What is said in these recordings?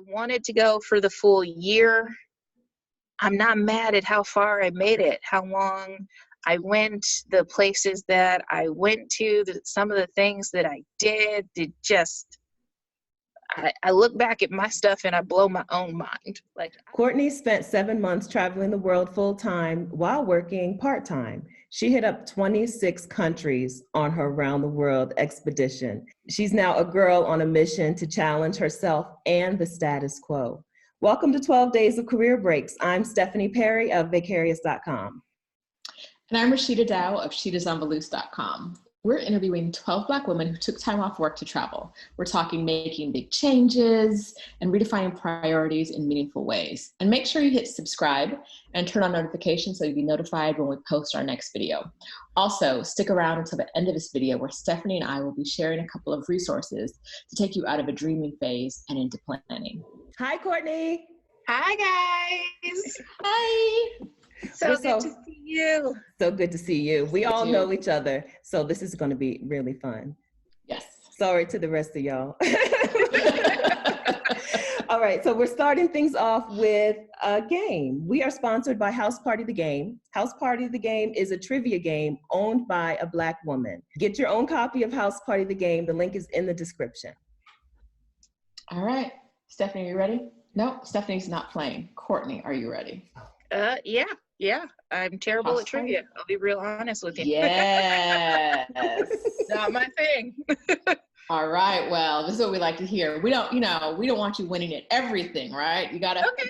wanted to go for the full year. I'm not mad at how far I made it, how long I went, the places that I went to, some of the things that I did just, I look back at my stuff and I blow my own mind. Like, Courtney spent 7 months traveling the world full-time while working part-time. She hit up 26 countries on her around the world expedition. She's now a girl on a mission to challenge herself and the status quo. Welcome to 12 Days of Career Breaks. I'm Stephanie Perry of Vicarious.com. And I'm ROSHIDA DOWE of She'sOnValoose.com. We're interviewing 12 Black women who took time off work to travel. We're talking making big changes and redefining priorities in meaningful ways. And make sure you hit subscribe and turn on notifications so you'll be notified when we post our next video. Also, stick around until the end of this video where Stephanie and I will be sharing a couple of resources to take you out of a dreaming phase and into planning. Hi, Courtney. hi guys. Hi. So good to see you. So good to see you. We all know each other, so this is going to be really fun. Yes. Sorry to the rest of y'all. All right, so we're starting things off with a game. We are sponsored by House Party the Game. House Party the Game is a trivia game owned by a Black woman. Get your own copy of House Party the Game. The link is in the description. All right. Stephanie, are you ready? No, Stephanie's not playing. Courtney, are you ready? Yeah. I'm terrible at trivia. I'll be real honest with you. Yes. Not my thing. All right. Well, this is what we like to hear. We don't want you winning at everything, right?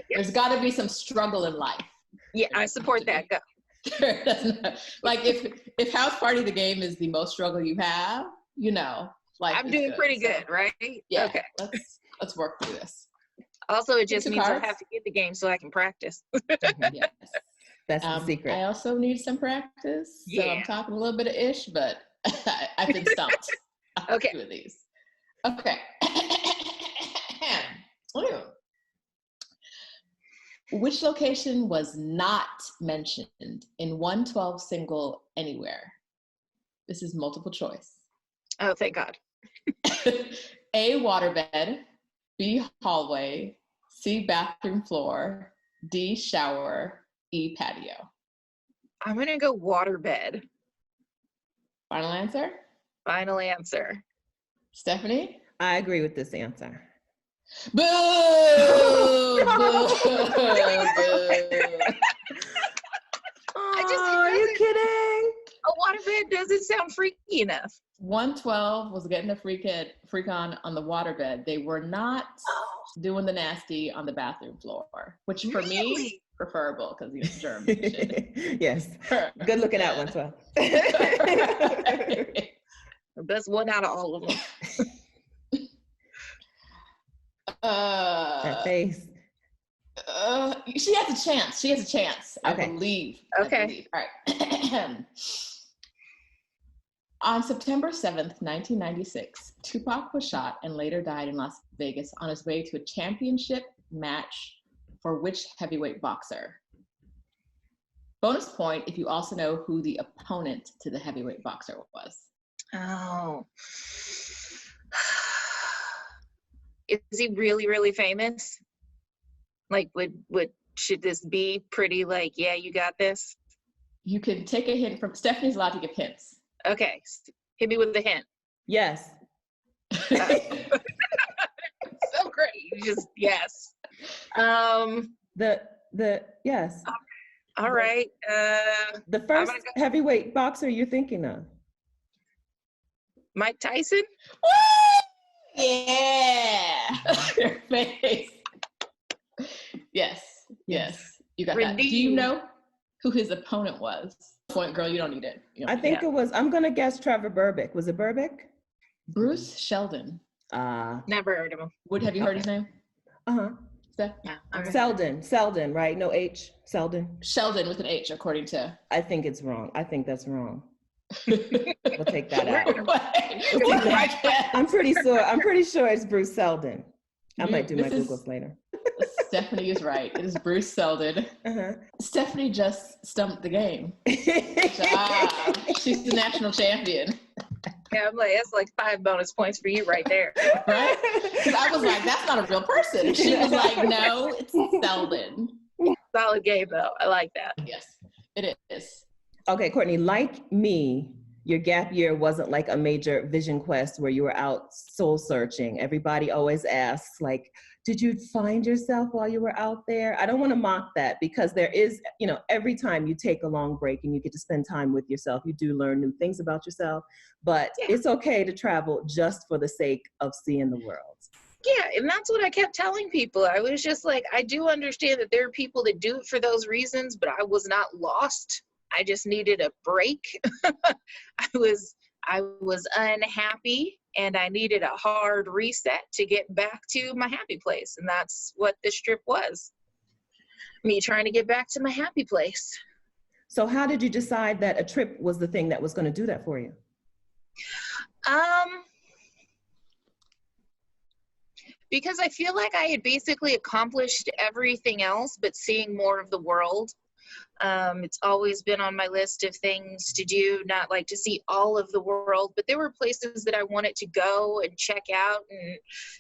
There's gotta be some struggle in life. Yeah, I support that. Go. Like if House Party the Game is the most struggle you have, like I'm doing pretty good, right? Yeah. Okay. Let's work through this. Also, it just means I have to get the game so I can practice. Yes. That's the secret. I also need some practice. So I'm talking a little bit of ish, but I've been stumped. Okay. With these. Okay. Which location was not mentioned in 112 single anywhere? This is multiple choice. Oh, thank God. A, waterbed. B, hallway. C, bathroom floor. D, shower. E, patio. I'm going to go waterbed. Final answer? Final answer. Stephanie? I agree with this answer. Boo! Boo! Are you kidding? A waterbed doesn't sound freaky enough. 112 was getting a freak on the waterbed. They were not doing the nasty on the bathroom floor, which for me, preferable because it's germ. Yes. Good looking out, 112. The best one out of all of them. That face. She has a chance. I believe. Okay. All right. On September 7th, 1996, Tupac was shot and later died in Las Vegas on his way to a championship match for which heavyweight boxer? Bonus point if you also know who the opponent to the heavyweight boxer was. Oh. Is he really, really famous? Like, should this be pretty like, yeah, you got this? You can take a hint from, Stephanie's allowed to give hints. Okay, hit me with a hint. Yes. So great, just yes. Yes. All right. The first heavyweight boxer you're thinking of. Mike Tyson? Woo! Yeah. Your face. Yes. You got that. Do you know who his opponent was? Point, girl, you don't need it. I think it was, I'm going to guess Trevor Berbick. Was it Berbick? Bruce Sheldon. Never heard of him. Have you heard his name? Steph? Yeah. Selden, right? No H, Selden. Sheldon with an H, according to. I think it's wrong. I think that's wrong. We'll take that out. I'm pretty sure it's Bruce Selden. I might do my Googles later. Stephanie is right. It is Bruce Selden. Stephanie just stumped the game. She's the national champion. Yeah, I'm like, that's like 5 bonus points for you right there. Right? Because I was like, that's not a real person. And she was like, no, it's Selden. Solid game though. I like that. Yes, it is. Okay, Courtney, like me, your gap year wasn't like a major vision quest where you were out soul searching. Everybody always asks, like, did you find yourself while you were out there? I don't want to mock that, because there is, you know, every time you take a long break and you get to spend time with yourself, you do learn new things about yourself. But it's okay to travel just for the sake of seeing the world. Yeah, and that's what I kept telling people. I was just like, I do understand that there are people that do it for those reasons, but I was not lost. I just needed a break. I was unhappy, and I needed a hard reset to get back to my happy place. And that's what this trip was. Me trying to get back to my happy place. So how did you decide that a trip was the thing that was going to do that for you? Because I feel like I had basically accomplished everything else but seeing more of the world. It's always been on my list of things to do, not like to see all of the world, but there were places that I wanted to go and check out. And,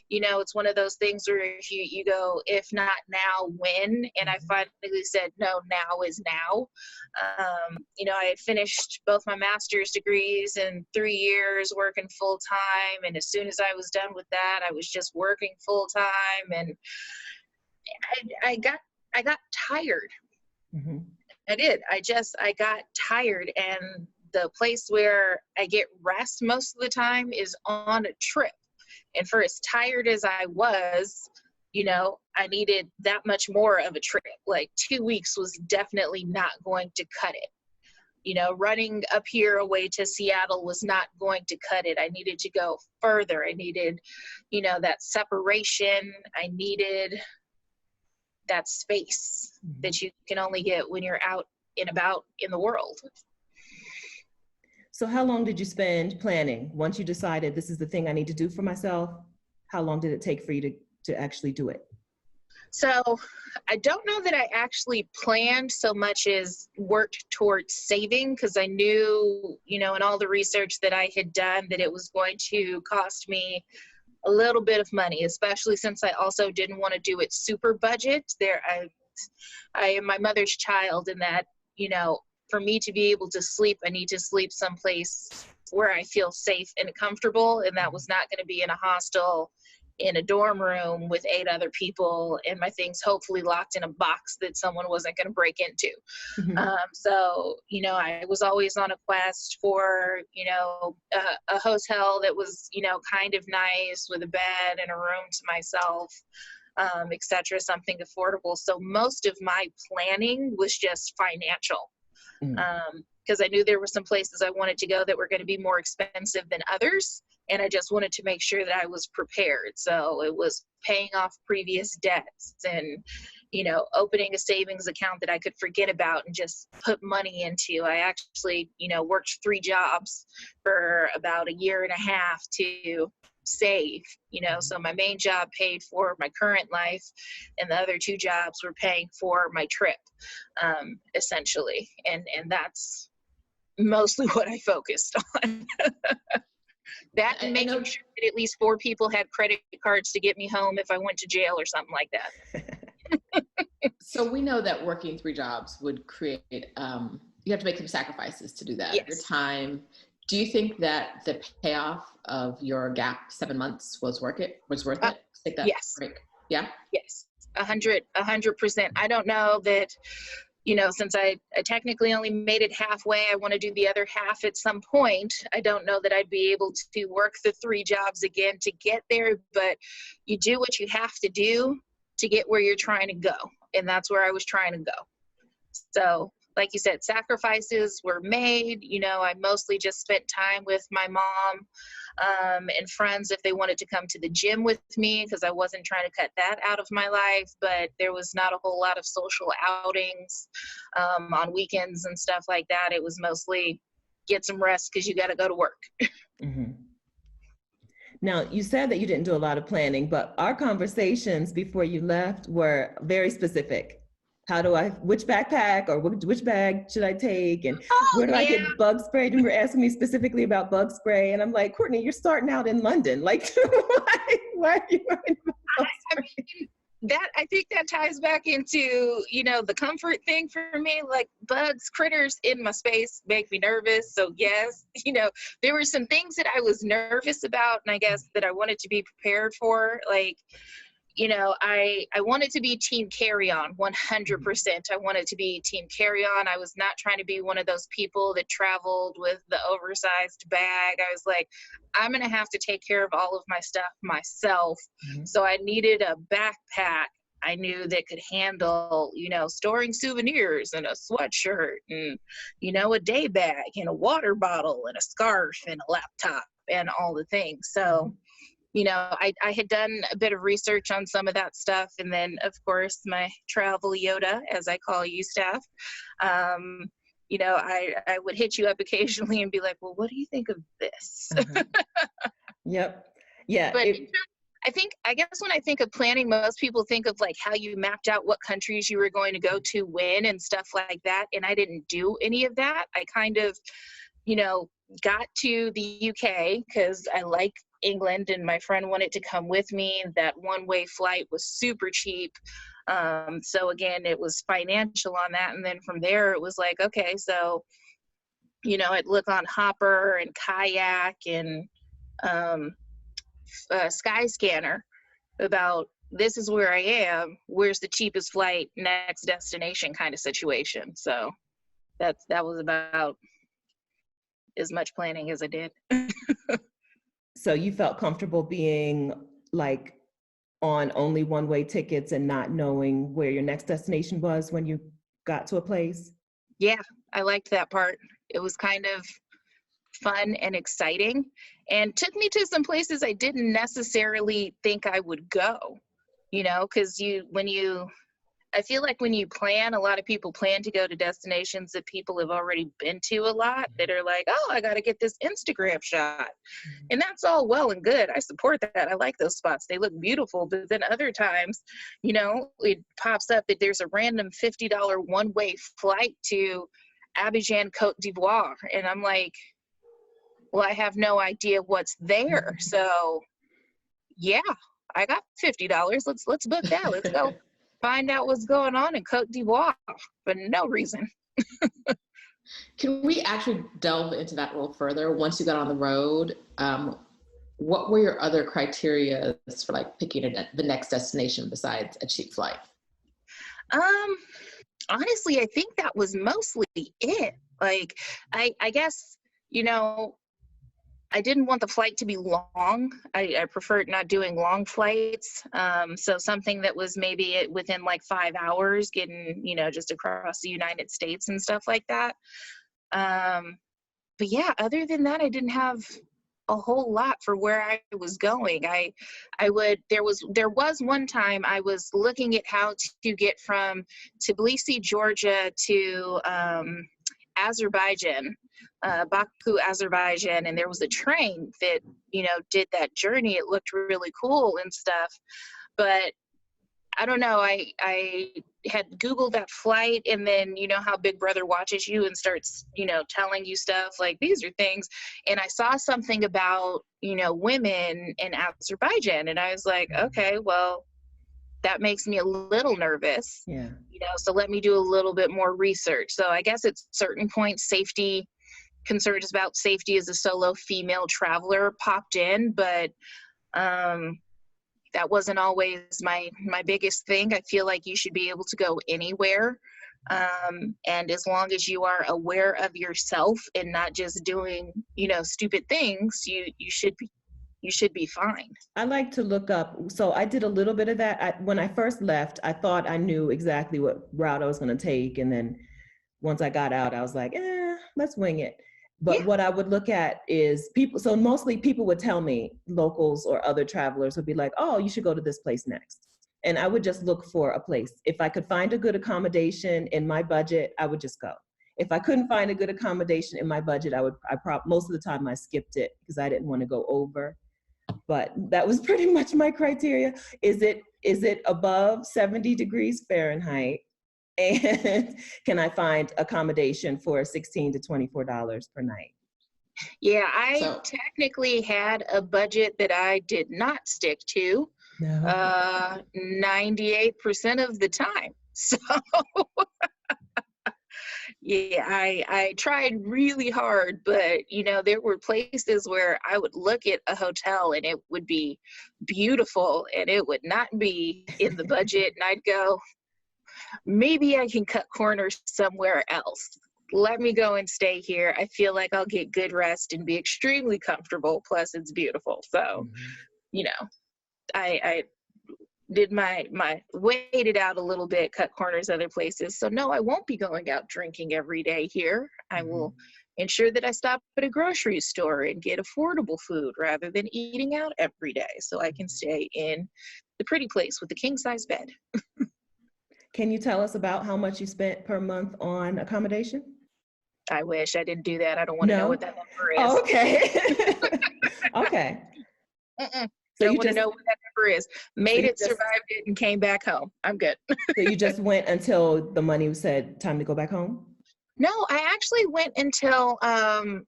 you know, it's one of those things where if you go, if not now, when? And I finally said, no, now is now. You know, I had finished both my master's degrees in 3 years working full time. And as soon as I was done with that, I was just working full time. And I got tired. Mm-hmm. I did. I got tired, and the place where I get rest most of the time is on a trip. And for as tired as I was, you know, I needed that much more of a trip. Like 2 weeks was definitely not going to cut it. You know, running up here away to Seattle was not going to cut it. I needed to go further. I needed, you know, that separation. I needed that space that you can only get when you're out and about in the world. So how long did you spend planning? Once you decided this is the thing I need to do for myself, how long did it take for you to actually do it? So I don't know that I actually planned so much as worked towards saving, because I knew, you know, in all the research that I had done, that it was going to cost me a little bit of money, especially since I also didn't want to do it super budget. I am my mother's child, in that, you know, for me to be able to sleep, I need to sleep someplace where I feel safe and comfortable. And that was not going to be in a hostel, in a dorm room with 8 other people, and my things hopefully locked in a box that someone wasn't going to break into. Mm-hmm. So, you know, I was always on a quest for, you know, a hotel that was, you know, kind of nice, with a bed and a room to myself, etc., something affordable. So most of my planning was just financial. Because I knew there were some places I wanted to go that were going to be more expensive than others. And I just wanted to make sure that I was prepared. So it was paying off previous debts, and, you know, opening a savings account that I could forget about and just put money into. I actually, you know, worked 3 jobs for about a year and a half to save, you know. So my main job paid for my current life, and the other 2 jobs were paying for my trip, essentially. And that's mostly what I focused on. That, and making sure that at least 4 people had credit cards to get me home if I went to jail or something like that. So we know that working 3 jobs would create, you have to make some sacrifices to do that. Yes. Your time. Do you think that the payoff of your gap 7 months was worth it? Take that yes. break. Yeah. Yes. 100%. I don't know that, you know, since I technically only made it halfway, I want to do the other half at some point. I don't know that I'd be able to work the 3 jobs again to get there, but you do what you have to do to get where you're trying to go. And that's where I was trying to go. So, like you said, sacrifices were made. You know, I mostly just spent time with my mom and friends if they wanted to come to the gym with me, because I wasn't trying to cut that out of my life. But there was not a whole lot of social outings on weekends and stuff like that. It was mostly get some rest because you got to go to work. Mm-hmm. Now, you said that you didn't do a lot of planning, but our conversations before you left were very specific. which backpack or which bag should I take? And where do I yeah. get bug spray? And you're asking me specifically about bug spray. And I'm like, Courtney, you're starting out in London. Like, why are you worried about bug spray? I think that ties back into, you know, the comfort thing for me. Like, bugs, critters in my space make me nervous. So yes, you know, there were some things that I was nervous about, and I guess that I wanted to be prepared for. Like, you know, I wanted to be team carry-on 100%. I wanted to be team carry-on. I was not trying to be one of those people that traveled with the oversized bag. I was like, I'm going to have to take care of all of my stuff myself. Mm-hmm. So I needed a backpack I knew that could handle, you know, storing souvenirs and a sweatshirt and, you know, a day bag and a water bottle and a scarf and a laptop and all the things. So, you know, I had done a bit of research on some of that stuff. And then, of course, my travel Yoda, as I call you, Steph, you know, I would hit you up occasionally and be like, well, what do you think of this? Uh-huh. Yep. Yeah. But I guess when I think of planning, most people think of like how you mapped out what countries you were going to go to when and stuff like that. And I didn't do any of that. I kind of, you know, got to the UK because I like England and my friend wanted to come with me. That one-way flight was super cheap. So again, it was financial on that. And then from there, it was like, okay, so, you know, I'd look on Hopper and Kayak and Skyscanner about this is where I am, where's the cheapest flight, next destination kind of situation. So that was about as much planning as I did. So you felt comfortable being like on only one-way tickets and not knowing where your next destination was when you got to a place? Yeah, I liked that part. It was kind of fun and exciting and took me to some places I didn't necessarily think I would go, you know, because I feel like when you plan, a lot of people plan to go to destinations that people have already been to a lot that are like, oh, I got to get this Instagram shot. And that's all well and good. I support that. I like those spots. They look beautiful. But then other times, you know, it pops up that there's a random $50 one-way flight to Abidjan, Cote d'Ivoire. And I'm like, well, I have no idea what's there. So yeah, I got $50. Let's book that. Let's go find out what's going on in Cote d'Ivoire for no reason. Can we actually delve into that a little further? Once you got on the road, what were your other criteria for like picking the next destination besides a cheap flight? Honestly, I think that was mostly it. Like, I guess, you know, I didn't want the flight to be long. I preferred not doing long flights. So something that was maybe within like 5 hours, getting, you know, just across the United States and stuff like that. But yeah, other than that, I didn't have a whole lot for where I was going. There was one time I was looking at how to get from Tbilisi, Georgia to Azerbaijan. Baku, Azerbaijan, and there was a train that, you know, did that journey. It looked really cool and stuff, but I don't know, I had Googled that flight, and then, you know how Big Brother watches you and starts, you know, telling you stuff like these are things, and I saw something about, you know, women in Azerbaijan, and I was like, okay, well, that makes me a little nervous. Yeah. You know, so let me do a little bit more research. So I guess at certain points, concerns about safety as a solo female traveler popped in, but that wasn't always my biggest thing. I feel like you should be able to go anywhere, and as long as you are aware of yourself and not just doing, you know, stupid things, you should be fine. I like to look up. So I did a little bit of that. When I first left, I thought I knew exactly what route I was going to take, and then once I got out, I was like, let's wing it. But what I would look at is people. So mostly people would tell me, locals or other travelers would be like, oh, you should go to this place next. And I would just look for a place. If I could find a good accommodation in my budget, I would just go. If I couldn't find a good accommodation in my budget, most of the time I skipped it because I didn't want to go over. But that was pretty much my criteria. Is it above 70 degrees Fahrenheit? And can I find accommodation for $16 to $24 per night? Yeah, I technically had a budget that I did not stick to 98% of the time. So yeah, I tried really hard, but you know, there were places where I would look at a hotel and it would be beautiful and it would not be in the budget. And I'd go, maybe I can cut corners somewhere else. Let me go and stay here. I feel like I'll get good rest and be extremely comfortable. Plus it's beautiful. So, you know, I did my waited out a little bit, cut corners other places. So no, I won't be going out drinking every day here. I will ensure that I stop at a grocery store and get affordable food rather than eating out every day, so I can stay in the pretty place with the king size bed. Can you tell us about how much you spent per month on accommodation? I wish I didn't do that. I don't want to know what that number is. Oh, okay. Okay. So don't want to know what that number is. Made it, survived it, and came back home. I'm good. So you just went until the money said time to go back home? No, I actually went until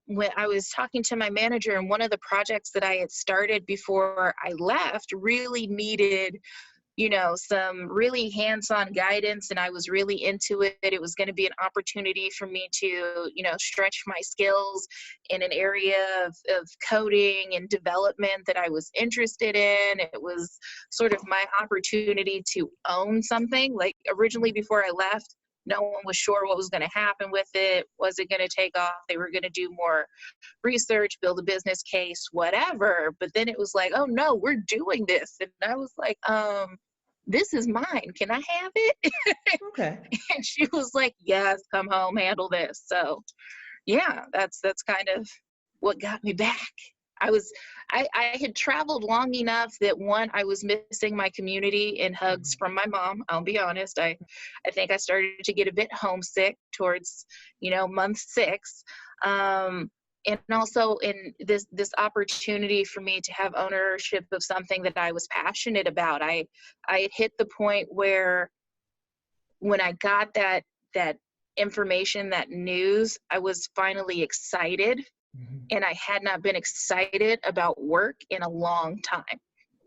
when I was talking to my manager, and one of the projects that I had started before I left really needed, you know, some really hands-on guidance, and I was really into it. It was going to be an opportunity for me to, you know, stretch my skills in an area of coding and development that I was interested in. It was sort of my opportunity to own something. Like originally before I left, no one was sure what was going to happen with it. Was it going to take off? They were going to do more research, build a business case, whatever. But then it was like, oh no, we're doing this. And I was like, this is mine. Can I have it? Okay. And she was like, yes, come home, handle this. So yeah, that's kind of what got me back. I had traveled long enough that one, I was missing my community and hugs from my mom. I'll be honest. I think I started to get a bit homesick towards, you know, month 6. And also in this opportunity for me to have ownership of something that I was passionate about. I had hit the point where when I got that information, that news, I was finally excited. And I had not been excited about work in a long time.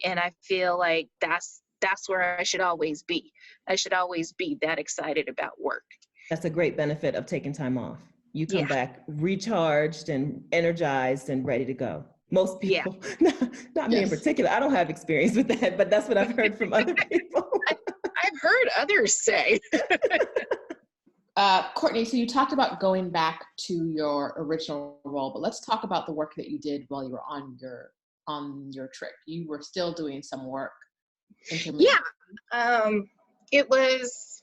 And I feel like that's where I should always be. I should always be that excited about work. That's a great benefit of taking time off. You come back recharged and energized and ready to go. Most people, not me in particular. I don't have experience with that, but that's what I've heard from other people. I've heard others say. Courtney, so you talked about going back to your original role, but let's talk about the work that you did while you were on your trip. You were still doing some work. Yeah, it was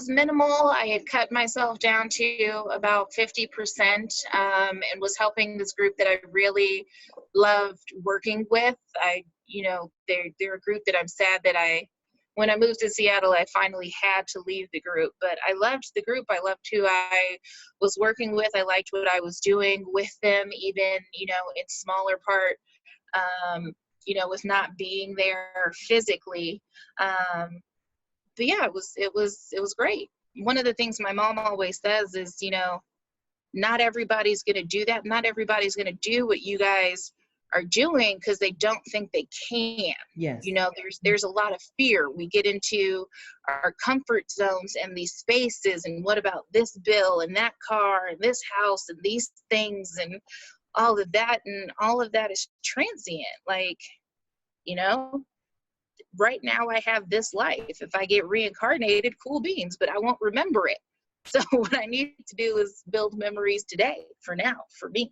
minimal. I had cut myself down to about 50%, and was helping this group that I really loved working with. They're a group that I'm sad that when I moved to Seattle, I finally had to leave the group, but I loved the group. I loved who I was working with. I liked what I was doing with them, even, you know, in smaller part, with not being there physically. But yeah, it was great. One of the things my mom always says is, you know, not everybody's going to do that. Not everybody's going to do what you guys are doing because they don't think they can. Yes. You know, there's a lot of fear. We get into our comfort zones and these spaces, and what about this bill and that car and this house and these things and all of that, and all of that is transient. Like, you know, right now I have this life. If I get reincarnated, cool beans, but I won't remember it. So what I need to do is build memories today, for now, for me.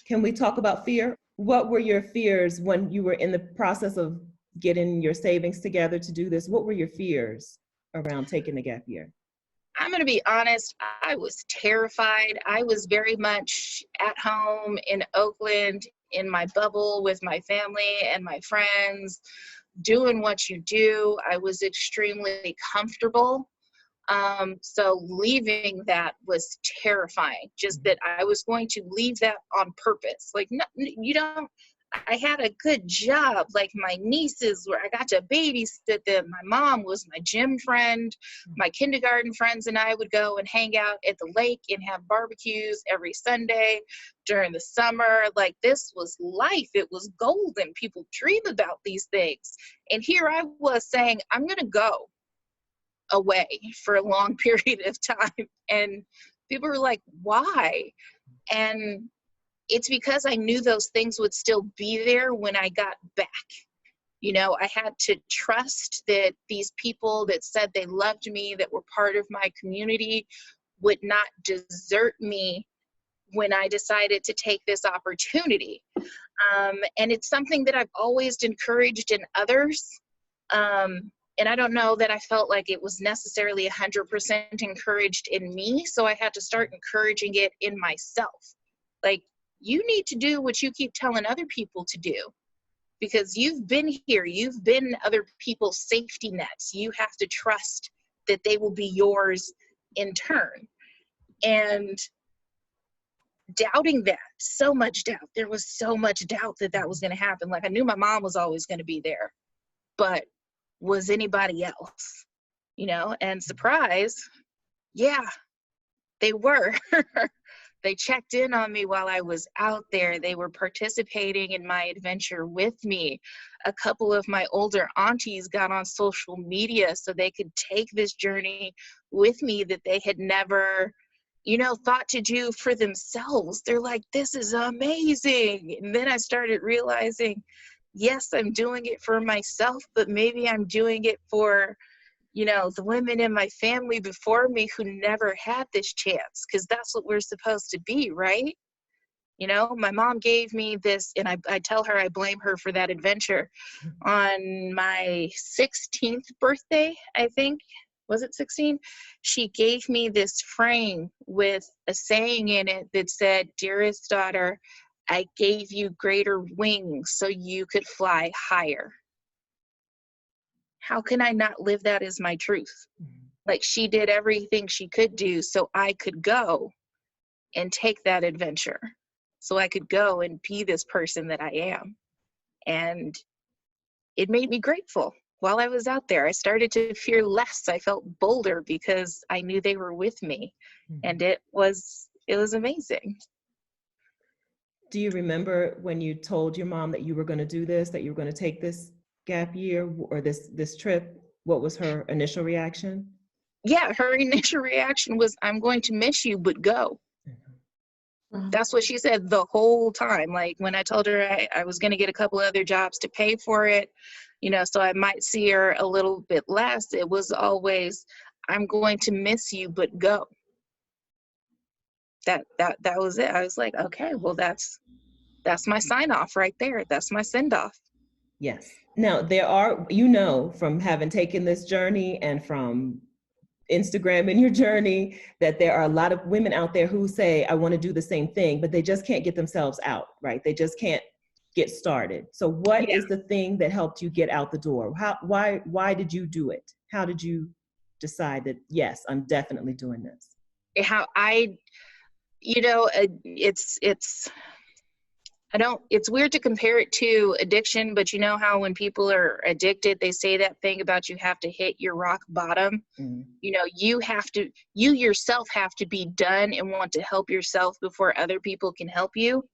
Can we talk about fear? What were your fears when you were in the process of getting your savings together to do this? What were your fears around taking the gap year? I'm going to be honest, I was terrified. I was very much at home in Oakland, in my bubble with my family and my friends, doing what you do. I was extremely comfortable. So leaving that was terrifying, just that I was going to leave that on purpose. Like, no, you don't, I had a good job. Like my nieces were, I got to babysit them. My mom was my gym friend. My kindergarten friends and I would go and hang out at the lake and have barbecues every Sunday during the summer. Like this was life. It was golden. People dream about these things. And here I was saying, I'm going to go away for a long period of time. And people were like, why? And it's because I knew those things would still be there when I got back. You know, I had to trust that these people that said they loved me, that were part of my community, would not desert me when I decided to take this opportunity. And it's something that I've always encouraged in others. And I don't know that I felt like it was necessarily 100% encouraged in me. So I had to start encouraging it in myself. Like, you need to do what you keep telling other people to do, because you've been here. You've been other people's safety nets. You have to trust that they will be yours in turn. And doubting that, so much doubt. There was so much doubt that that was going to happen. Like, I knew my mom was always going to be there, but was anybody else? You know, and surprise, yeah, they were. They checked in on me while I was out there. They were participating in my adventure with me. A couple of my older aunties got on social media so they could take this journey with me that they had never, you know, thought to do for themselves. They're like, this is amazing. And then I started realizing, yes, I'm doing it for myself, but maybe I'm doing it for, you know, the women in my family before me who never had this chance, because that's what we're supposed to be, right? You know, my mom gave me this, and I tell her I blame her for that adventure. On my 16th birthday, I think, was it 16? She gave me this frame with a saying in it that said, dearest daughter, I gave you greater wings so you could fly higher. How can I not live that as my truth? Like, she did everything she could do so I could go and take that adventure, so I could go and be this person that I am. And it made me grateful. While I was out there, I started to fear less. I felt bolder because I knew they were with me. And it was amazing. Do you remember when you told your mom that you were going to do this, that you were going to take this gap year or this trip? What was her initial reaction? Yeah, her initial reaction was, I'm going to miss you, but go. That's what she said the whole time. Like, when I told her I was going to get a couple other jobs to pay for it, you know, so I might see her a little bit less, it was always, I'm going to miss you, but go. That was it. I was like, okay, well, that's my sign off right there. That's my send off. Yes. Now, there are, you know, from having taken this journey and from Instagram in your journey, that there are a lot of women out there who say, I want to do the same thing, but they just can't get themselves out, right? They just can't get started. So what is the thing that helped you get out the door? Why did you do it? How did you decide that, yes, I'm definitely doing this? It's weird to compare it to addiction, but you know how when people are addicted, they say that thing about you have to hit your rock bottom. You know, you yourself have to be done and want to help yourself before other people can help you.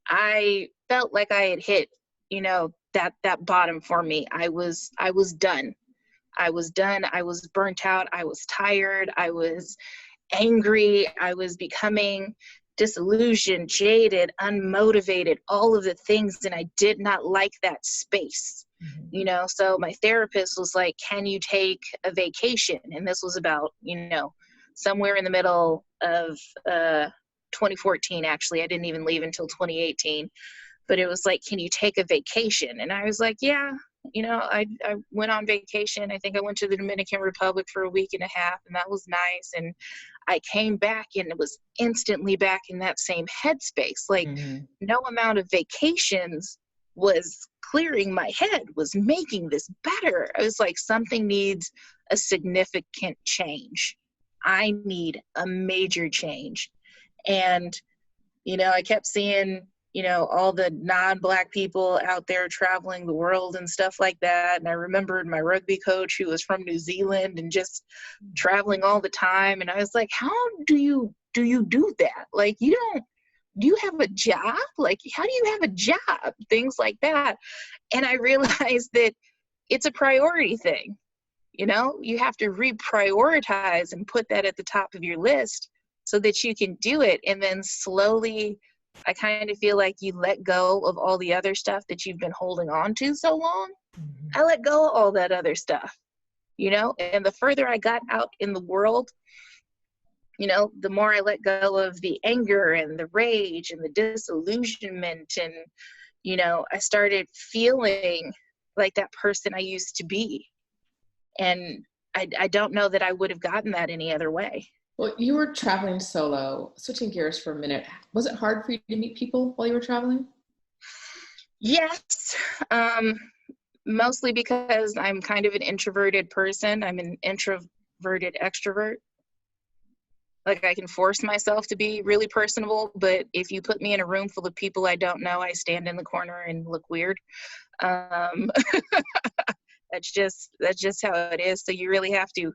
I felt like I had hit, you know, that bottom for me. I was done. I was done. I was burnt out. I was tired. I was angry. I was becoming disillusioned, jaded, unmotivated, all of the things, and I did not like that space. You know, so my therapist was like, can you take a vacation? And this was about, you know, somewhere in the middle of 2014, actually. I didn't even leave until 2018, but it was like, can you take a vacation? And I was like, yeah. You know, I went on vacation. I think I went to the Dominican Republic for a week and a half, and that was nice. And I came back and it was instantly back in that same headspace. Like, no amount of vacations was clearing my head, was making this better. I was like, something needs a significant change. I need a major change. And, you know, I kept seeing all the non-Black people out there traveling the world and stuff like that. And I remembered my rugby coach who was from New Zealand and just traveling all the time. And I was like, how do you do that? Like, do you have a job? Like, how do you have a job? Things like that. And I realized that it's a priority thing. You have to reprioritize and put that at the top of your list so that you can do it. And then slowly, I kind of feel like you let go of all the other stuff that you've been holding on to so long. Mm-hmm. I let go of all that other stuff, and the further I got out in the world, the more I let go of the anger and the rage and the disillusionment. And, I started feeling like that person I used to be. And I don't know that I would have gotten that any other way. Well, you were traveling solo. Switching gears for a minute, was it hard for you to meet people while you were traveling? Yes, mostly because I'm kind of an introverted person. I'm an introverted extrovert. Like, I can force myself to be really personable, but if you put me in a room full of people I don't know, I stand in the corner and look weird. That's just how it is. So you really have to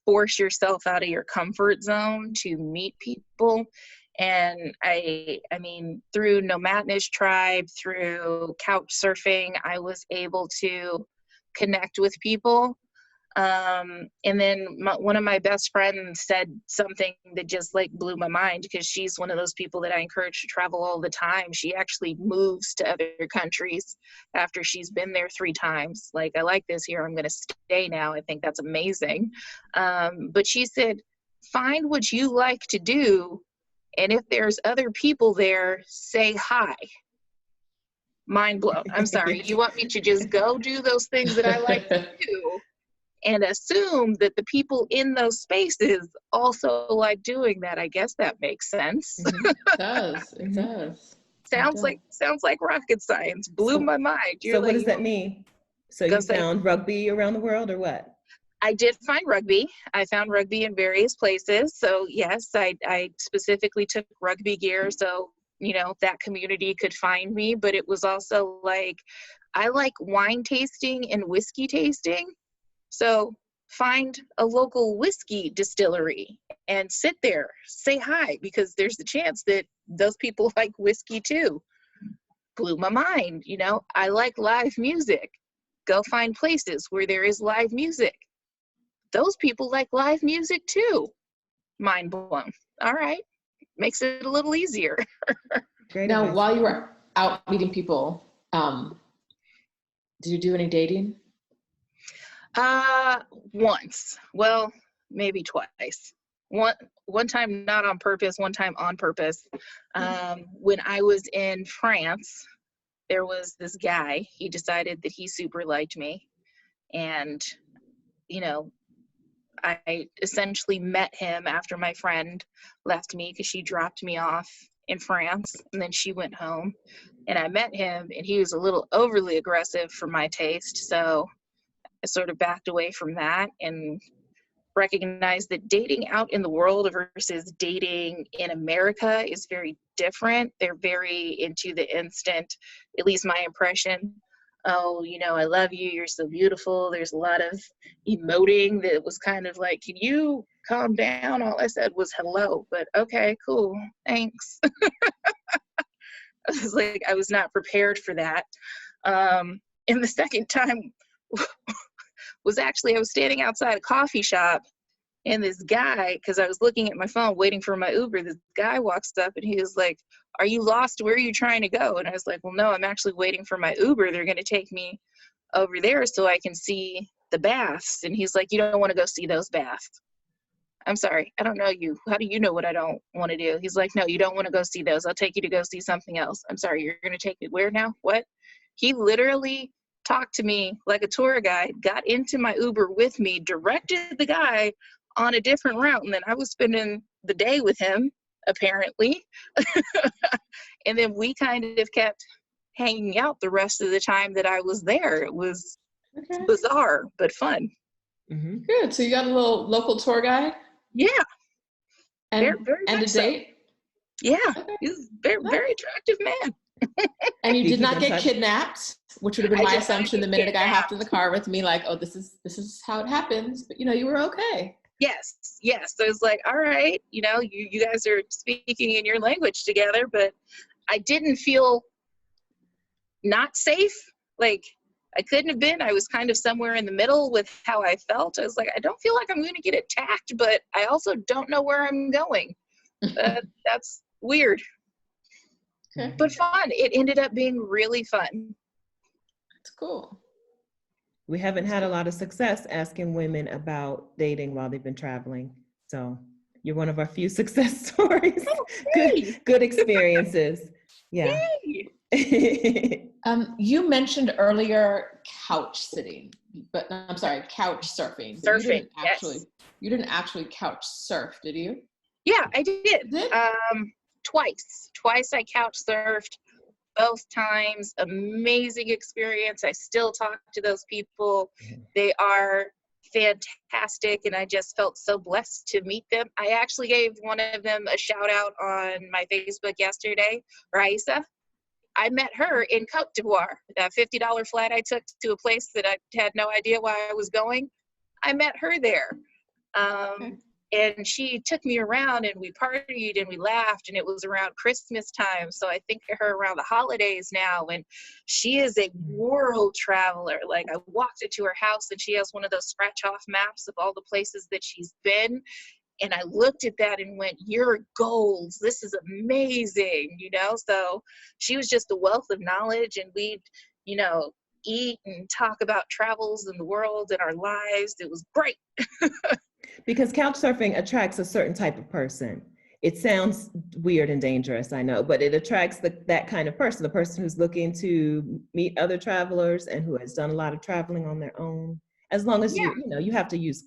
force yourself out of your comfort zone to meet people. And I mean, through Nomadness Tribe, through Couchsurfing, I was able to connect with people. And then one of my best friends said something that just like blew my mind, because she's one of those people that I encourage to travel all the time. She actually moves to other countries after she's been there 3 times. Like, I like this here, I'm going to stay now. I think that's amazing. But she said, find what you like to do. And if there's other people there, say hi. Mind blown. I'm sorry. You want me to just go do those things that I like to do and assume that the people in those spaces also like doing that? I guess that makes sense. Mm-hmm. It does. It does. Sounds like rocket science. Blew my mind. So what does that mean? So you found rugby around the world, or what? I did find rugby. I found rugby in various places. So yes, I specifically took rugby gear so, that community could find me. But it was also like, I like wine tasting and whiskey tasting. So find a local whiskey distillery and sit there, say hi, because there's the chance that those people like whiskey too. Blew my mind. I like live music. Go find places where there is live music. Those people like live music too. Mind blown. All right. Makes it a little easier. Great now, advice. while you were out meeting people, did you do any dating? Once. Well, maybe twice. One time not on purpose, one time on purpose. When I was in France, there was this guy. He decided that he super liked me. And, I essentially met him after my friend left me, because she dropped me off in France and then she went home. And I met him, and he was a little overly aggressive for my taste. So I sort of backed away from that and recognized that dating out in the world versus dating in America is very different. They're very into the instant, at least my impression. Oh, I love you, you're so beautiful. There's a lot of emoting that was kind of like, can you calm down? All I said was hello, but okay, cool, thanks. I was not prepared for that. And the second time was actually, I was standing outside a coffee shop, and this guy, because I was looking at my phone waiting for my Uber, this guy walks up and he was like, are you lost? Where are you trying to go? And I was like, well, no, I'm actually waiting for my Uber. They're going to take me over there so I can see the baths. And he's like, you don't want to go see those baths. I'm sorry, I don't know you. How do you know what I don't want to do? He's like, no, you don't want to go see those. I'll take you to go see something else. I'm sorry, you're going to take me where now? What? He literally talked to me like a tour guide, got into my Uber with me, directed the guy on a different route, and then I was spending the day with him, apparently. And then we kind of kept hanging out the rest of the time that I was there. It was bizarre, but fun. Mm-hmm. Good. So you got a little local tour guide? Yeah. And, very and a date? So. Yeah. Okay. He's a very attractive man. And you You did keep not in get touch? kidnapped, which would have been I my did not assumption the get minute a guy hopped in the kidnapped. car with me, like, oh, this is how it happens. But you know, you were okay. Yes. So it's like, all right, you guys are speaking in your language together, but I didn't feel not safe. Like, I couldn't have been. I was kind of somewhere in the middle with how I felt. I was like, I don't feel like I'm going to get attacked, but I also don't know where I'm going. That's weird, Okay, but fun. It ended up being really fun. that's cool. We haven't had a lot of success asking women about dating while they've been traveling. So you're one of our few success stories. Good experiences. Yeah. You mentioned earlier couch sitting, but I'm sorry, couch surfing. But Surfing, you didn't actually couch surf, did you? Yeah, I did. Did? Twice I couch surfed. Both times, amazing experience. I still talk to those people. They are fantastic, and I just felt so blessed to meet them. I actually gave one of them a shout out on my Facebook yesterday, Raisa. I met her in Cote d'Ivoire. That $50 flight I took to a place that I had no idea why I was going. I met her there. Okay. And she took me around, and we partied and we laughed, and it was around Christmas time. So I think of her around the holidays now, and she is a world traveler. Like, I walked into her house and she has one of those scratch off maps of all the places that she's been. And I looked at that and went, you're goals. This is amazing, So she was just a wealth of knowledge, and we'd, eat and talk about travels in the world and our lives. It was great. Because couch surfing attracts a certain type of person. It sounds weird and dangerous, I know, but it attracts that kind of person, the person who's looking to meet other travelers and who has done a lot of traveling on their own. As long as you have to use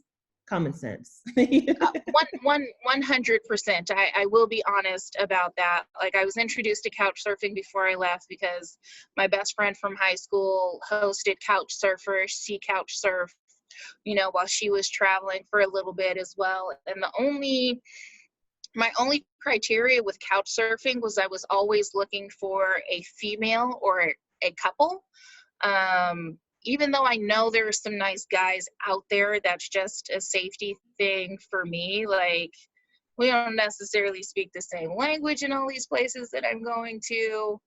common sense. 100%. I will be honest about that. Like, I was introduced to couch surfing before I left because my best friend from high school hosted couch surfers. She couch surfed, while she was traveling for a little bit as well. And my only criteria with couch surfing was I was always looking for a female or a couple. Even though I know there are some nice guys out there, that's just a safety thing for me. Like, we don't necessarily speak the same language in all these places that I'm going to.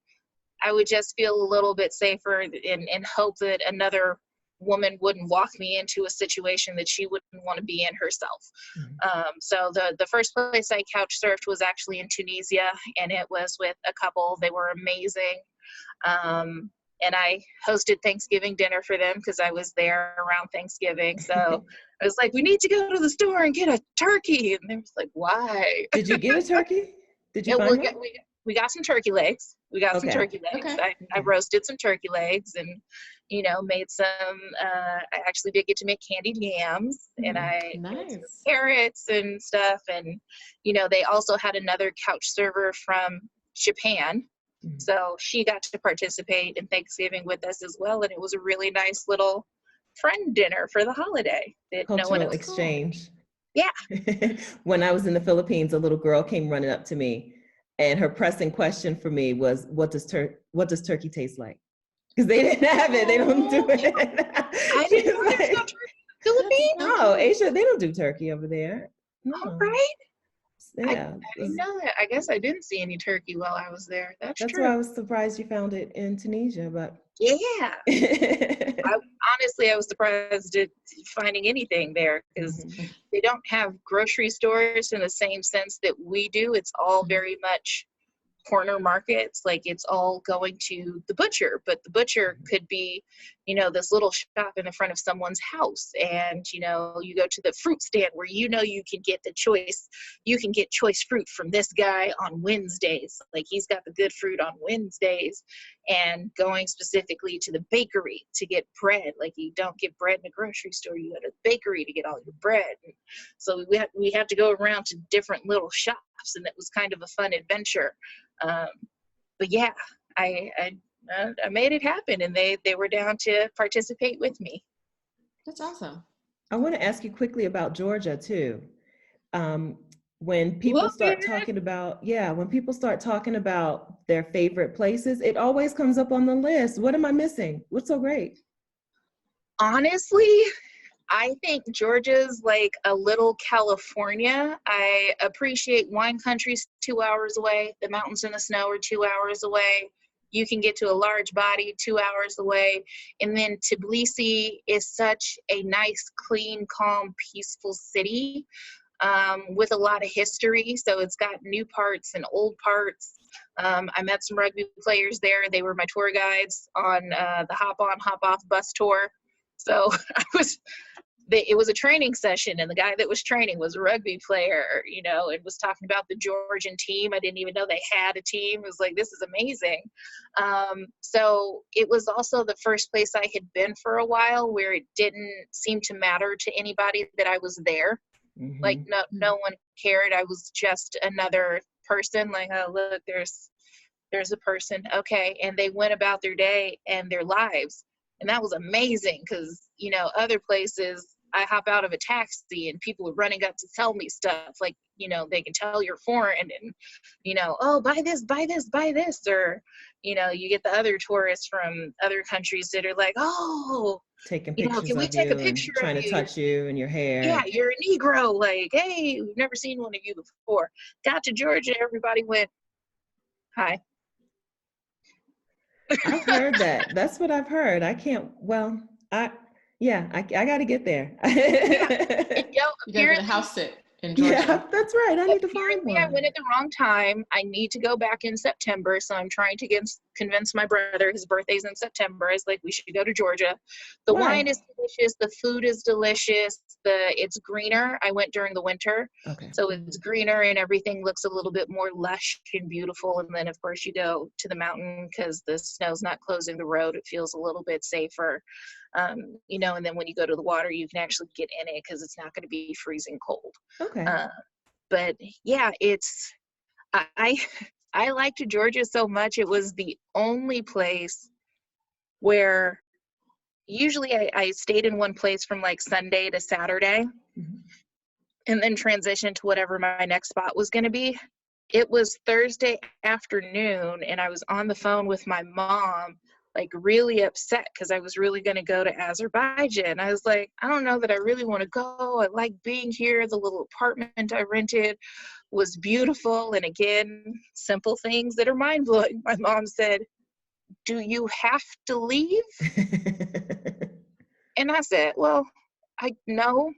I would just feel a little bit safer and hope that another woman wouldn't walk me into a situation that she wouldn't want to be in herself. So the first place I couch surfed was actually in Tunisia, and it was with a couple. They were amazing. And I hosted Thanksgiving dinner for them because I was there around Thanksgiving. So I was like, we need to go to the store and get a turkey. And they was like, why? Did you get a turkey? Did you find one? We got some turkey legs. Some turkey legs. Okay. I roasted some turkey legs and, made some, I actually did get to make candied yams, and I made some carrots and stuff. And, they also had another couch server from Japan. So she got to participate in Thanksgiving with us as well. And it was a really nice little friend dinner for the holiday. Cultural exchange. Yeah. When I was in the Philippines, a little girl came running up to me, and her pressing question for me was, what does turkey taste like? Because they didn't have it. They don't do it. I didn't know there's no turkey in the Philippines. No, Asia, they don't do turkey over there. No. All right. Yeah. I didn't know that. I guess I didn't see any turkey while I was there. That's true. Why I was surprised you found it in Tunisia, but. Yeah. I was surprised at finding anything there because they don't have grocery stores in the same sense that we do. It's all very much corner markets. Like, it's all going to the butcher, but the butcher could be, this little shop in the front of someone's house. And, you go to the fruit stand where, you can get choice fruit from this guy on Wednesdays. Like, he's got the good fruit on Wednesdays. And going specifically to the bakery to get bread. Like, you don't get bread in a grocery store, you go to the bakery to get all your bread. And so we had to go around to different little shops, and it was kind of a fun adventure. But yeah, I made it happen, and they were down to participate with me. That's awesome. I want to ask you quickly about Georgia too. When people start talking about their favorite places, it always comes up on the list. What am I missing? What's so great? Honestly, I think Georgia's like a little California. I appreciate wine country's 2 hours away. The mountains and the snow are 2 hours away. You can get to a large body 2 hours away. And then Tbilisi is such a nice, clean, calm, peaceful city with a lot of history. So it's got new parts and old parts. I met some rugby players there. They were my tour guides on the hop on, hop off bus tour. So it was a training session, and the guy that was training was a rugby player, you know, and was talking about the Georgian team. I didn't even know they had a team. It was like, this is amazing. So it was also the first place I had been for a while where it didn't seem to matter to anybody that I was there. Mm-hmm. Like no one cared. I was just another person. Like, oh, look, there's a person. Okay. And they went about their day and their lives. And that was amazing because, you know, other places I hop out of a taxi and people are running up to tell me stuff like, you know, they can tell you're foreign and, you know, oh, buy this, buy this, buy this. Or, you know, you get the other tourists from other countries that are like, oh, taking pictures, you know, can we take a picture trying to touch you and your hair. Yeah, you're a Negro. Like, hey, we've never seen one of you before. Got to Georgia, everybody went, hi. I've heard that. That's what I've heard. I can't, well, I got to get there. You got to get a house sit in Georgia. Yeah, that's right. I need to find one. I went at the wrong time. I need to go back in September. So I'm trying to convince my brother, his birthday's in September. I was like, we should go to Georgia. The wine is delicious. The food is delicious. It's greener. I went during the winter. Okay. So it's greener and everything looks a little bit more lush and beautiful. And then of course you go to the mountain because the snow's not closing the road. It feels a little bit safer. You know, and then when you go to the water, you can actually get in it because it's not going to be freezing cold. Okay. But yeah, I liked Georgia so much. It was the only place where usually I stayed in one place from like Sunday to Saturday, mm-hmm. and then transitioned to whatever my next spot was going to be. It was Thursday afternoon and I was on the phone with my mom, like really upset because I was really going to go to Azerbaijan. I was like, I don't know that I really want to go. I like being here. The little apartment I rented was beautiful. And again, simple things that are mind blowing. My mom said, do you have to leave? And I said, well, I know.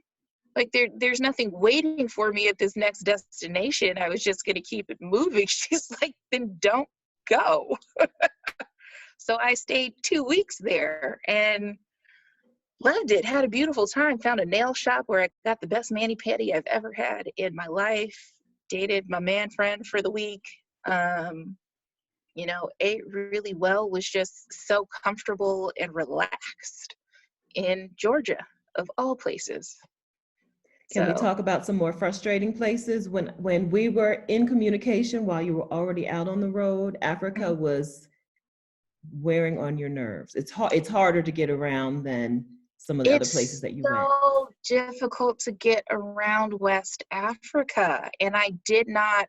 Like there's nothing waiting for me at this next destination. I was just going to keep it moving. She's like, then don't go. So I stayed 2 weeks there and loved it. Had a beautiful time. Found a nail shop where I got the best mani-pedi I've ever had in my life. Dated my man friend for the week. You know, ate really well. Was just so comfortable and relaxed in Georgia, of all places. Can we talk about some more frustrating places? When we were in communication while you were already out on the road, Africa was wearing on your nerves. It's harder to get around than some of the other places that you went. It's so difficult to get around West Africa, and I did not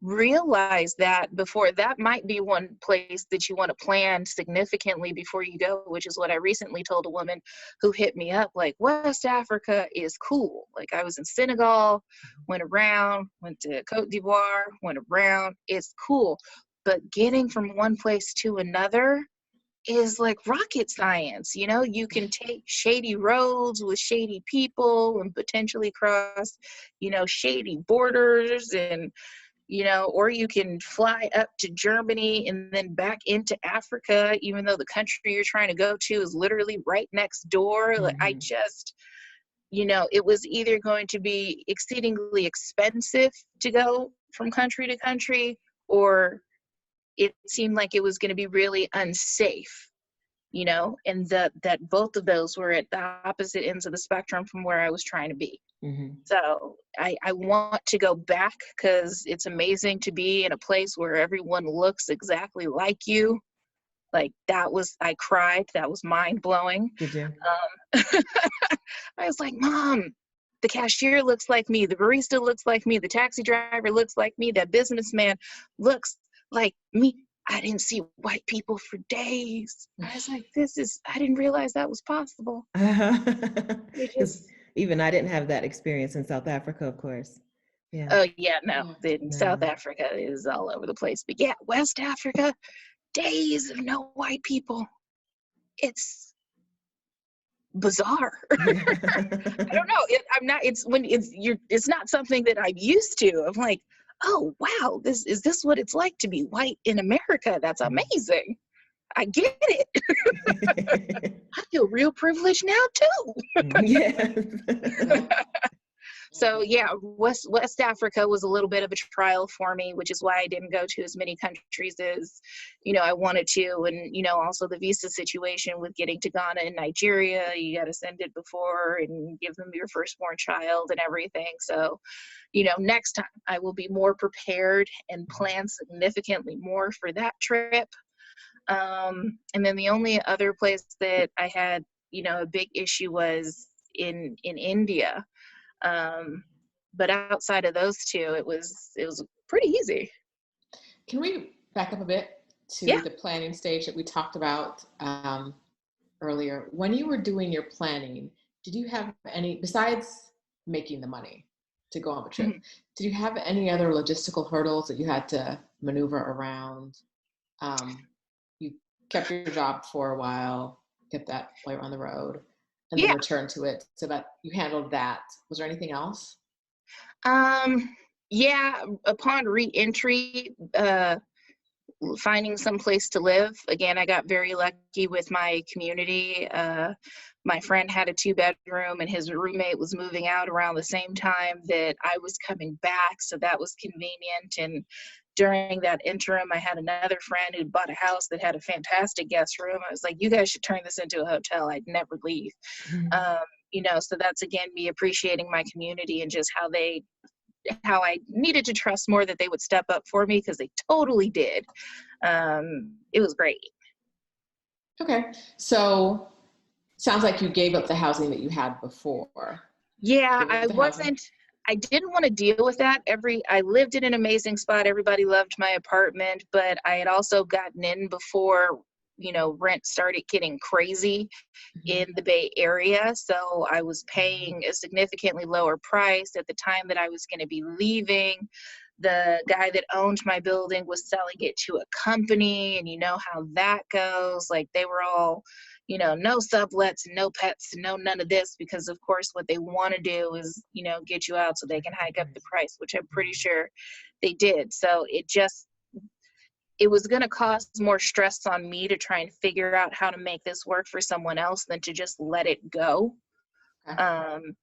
realize that before. That might be one place that you want to plan significantly before you go, which is what I recently told a woman who hit me up, like, West Africa is cool. Like, I was in Senegal, went around, went to Cote d'Ivoire, went around, it's cool. But getting from one place to another is like rocket science. You know, you can take shady roads with shady people and potentially cross, you know, shady borders, and, you know, or you can fly up to Germany and then back into Africa, even though the country you're trying to go to is literally right next door. Like, I just, you know, it was either going to be exceedingly expensive to go from country to country, or it seemed like it was going to be really unsafe, you know, and that both of those were at the opposite ends of the spectrum from where I was trying to be. Mm-hmm. So I want to go back because it's amazing to be in a place where everyone looks exactly like you. Like, I cried. That was mind blowing. Did you? I was like, Mom, the cashier looks like me. The barista looks like me. The taxi driver looks like me. That businessman looks like me. I didn't see white people for days. I was like, I didn't realize that was possible. It Because just, even I didn't have that experience in South Africa, of course. Yeah. oh yeah, no. Yeah. In South Africa is all over the place. But yeah, West Africa, days of no white people. It's bizarre. I don't know. It's not something that I'm used to. I'm like, oh wow, is this what it's like to be white in America? That's amazing. I get it. I feel real privileged now too. Yes. So yeah, West Africa was a little bit of a trial for me, which is why I didn't go to as many countries as, I wanted to. And, also the visa situation with getting to Ghana and Nigeria, you got to send it before and give them your firstborn child and everything. So, next time I will be more prepared and plan significantly more for that trip. And then the only other place that I had, a big issue was in India. But outside of those two, it was pretty easy. Can we back up a bit to the planning stage that we talked about earlier? When you were doing your planning, did you have any, besides making the money to go on the trip, did you have any other logistical hurdles that you had to maneuver around? You kept your job for a while, kept that while on the road, and then returned to it, so that you handled that. Was there anything else? Yeah, upon reentry, finding some place to live. Again, I got very lucky with my community. My friend had a 2-bedroom and his roommate was moving out around the same time that I was coming back. So that was convenient. And during that interim, I had another friend who bought a house that had a fantastic guest room. I was like, you guys should turn this into a hotel. I'd never leave. So that's, again, me appreciating my community and just how I needed to trust more that they would step up for me, because they totally did. It was great. Okay. So sounds like you gave up the housing that you had before. Yeah, I didn't want to deal with that. I lived in an amazing spot. Everybody loved my apartment, but I had also gotten in before, rent started getting crazy in the Bay Area. So I was paying a significantly lower price at the time that I was going to be leaving. The guy that owned my building was selling it to a company, and you know how that goes. Like, they were all, no sublets, no pets, no none of this, because of course what they want to do is, get you out so they can hike up the price, which I'm pretty sure they did. So it was going to cause more stress on me to try and figure out how to make this work for someone else than to just let it go. And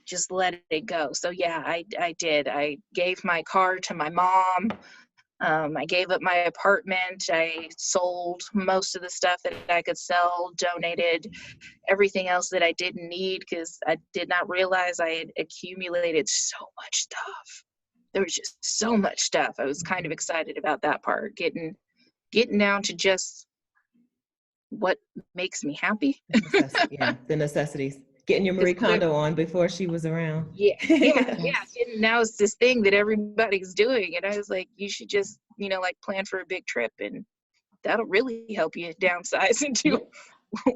just let it go. So yeah, I did. I gave my car to my mom. I gave up my apartment. I sold most of the stuff that I could sell, donated everything else that I didn't need, because I did not realize I had accumulated so much stuff. There was just so much stuff. I was kind of excited about that part, getting down to just what makes me happy. The necessities. Getting your Marie Kondo on before she was around. Yeah. And now it's this thing that everybody's doing, and I was like, you should just, plan for a big trip, and that'll really help you downsize into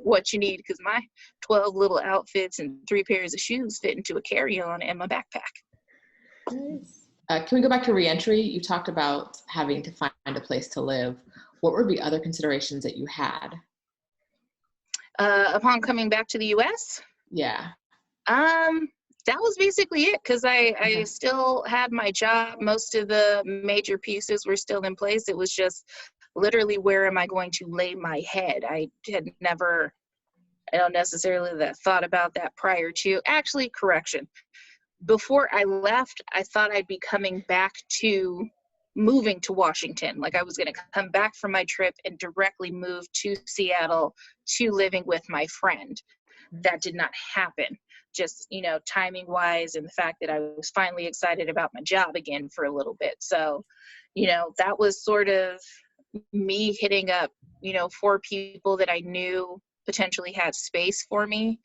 what you need, because my 12 little outfits and 3 pairs of shoes fit into a carry-on and my backpack. Nice. Can we go back to reentry? You talked about having to find a place to live. What were the other considerations that you had? Upon coming back to the U.S.? Yeah. That was basically it, because I still had my job. Most of the major pieces were still in place. It was just literally, where am I going to lay my head? I had never, I don't necessarily thought about that prior to. Actually, correction. Before I left, I thought I'd be coming back to moving to Washington. Like, I was going to come back from my trip and directly move to Seattle to living with my friend. That did not happen. Just, timing wise, and the fact that I was finally excited about my job again for a little bit. So, that was sort of me hitting up, 4 people that I knew potentially had space for me.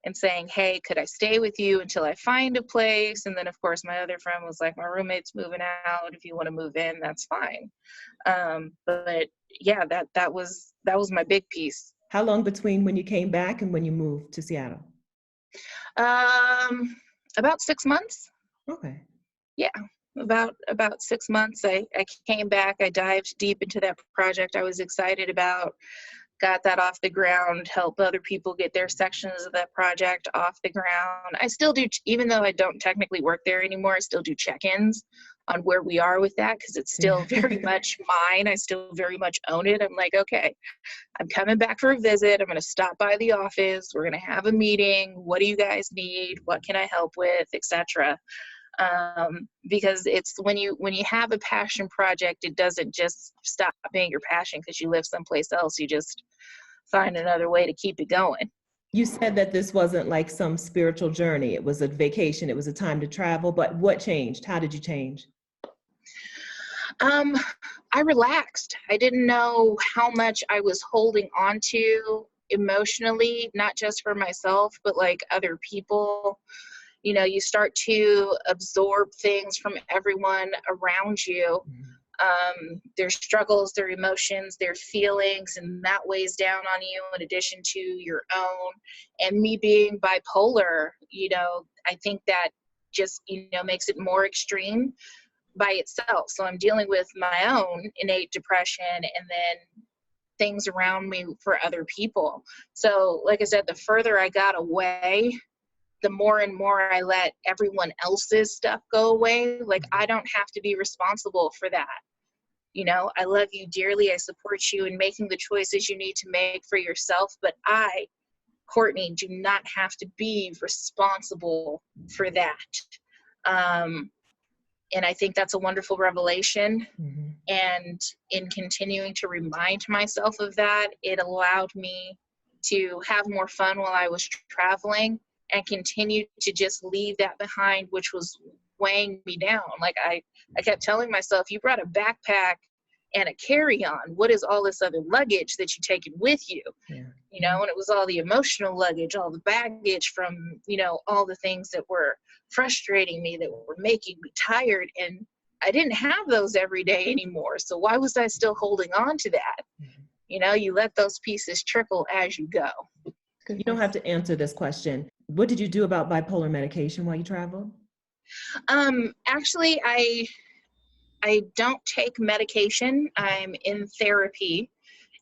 and saying, hey, could I stay with you until I find a place? And then of course my other friend was like, my roommate's moving out. If you want to move in, that's fine. But yeah, that was my big piece. How long between when you came back and when you moved to Seattle? About 6 months. Okay. Yeah, about 6 months. I came back, I dived deep into that project I was excited about, got that off the ground, helped other people get their sections of that project off the ground. I still do, even though I don't technically work there anymore, I still do check-ins on where we are with that, because it's still very much mine. I still very much own it. I'm like, okay, I'm coming back for a visit. I'm going to stop by the office. We're going to have a meeting. What do you guys need? What can I help with, etc. Because it's when you have a passion project, it doesn't just stop being your passion because you live someplace else. You just find another way to keep it going. You said that this wasn't like some spiritual journey. It was a vacation. It was a time to travel. But what changed? How did you change? I relaxed. I didn't know how much I was holding on to emotionally, not just for myself, but like other people. You know, you start to absorb things from everyone around you. Their struggles, their emotions, their feelings, and that weighs down on you in addition to your own. And me being bipolar, you know, I think that just, you know, makes it more extreme by itself. So I'm dealing with my own innate depression and then things around me for other people. So like I said, the further I got away, the more and more I let everyone else's stuff go away. Like, I don't have to be responsible for that. You know, I love you dearly. I support you in making the choices you need to make for yourself. But I, Courtney, do not have to be responsible for that. And I think that's a wonderful revelation. And in continuing to remind myself of that, it allowed me to have more fun while I was traveling and continue to just leave that behind, which was weighing me down. Like I kept telling myself, you brought a backpack and a carry-on. What is all this other luggage that you take it with you? You know, and it was all the emotional luggage, all the baggage from, you know, all the things that were frustrating me, that were making me tired. And I didn't have those every day anymore. So why was I still holding on to that? You know, you let those pieces trickle as you go. You don't have to answer this question. What did you do about bipolar medication while you traveled? Actually, I don't take medication. I'm in therapy,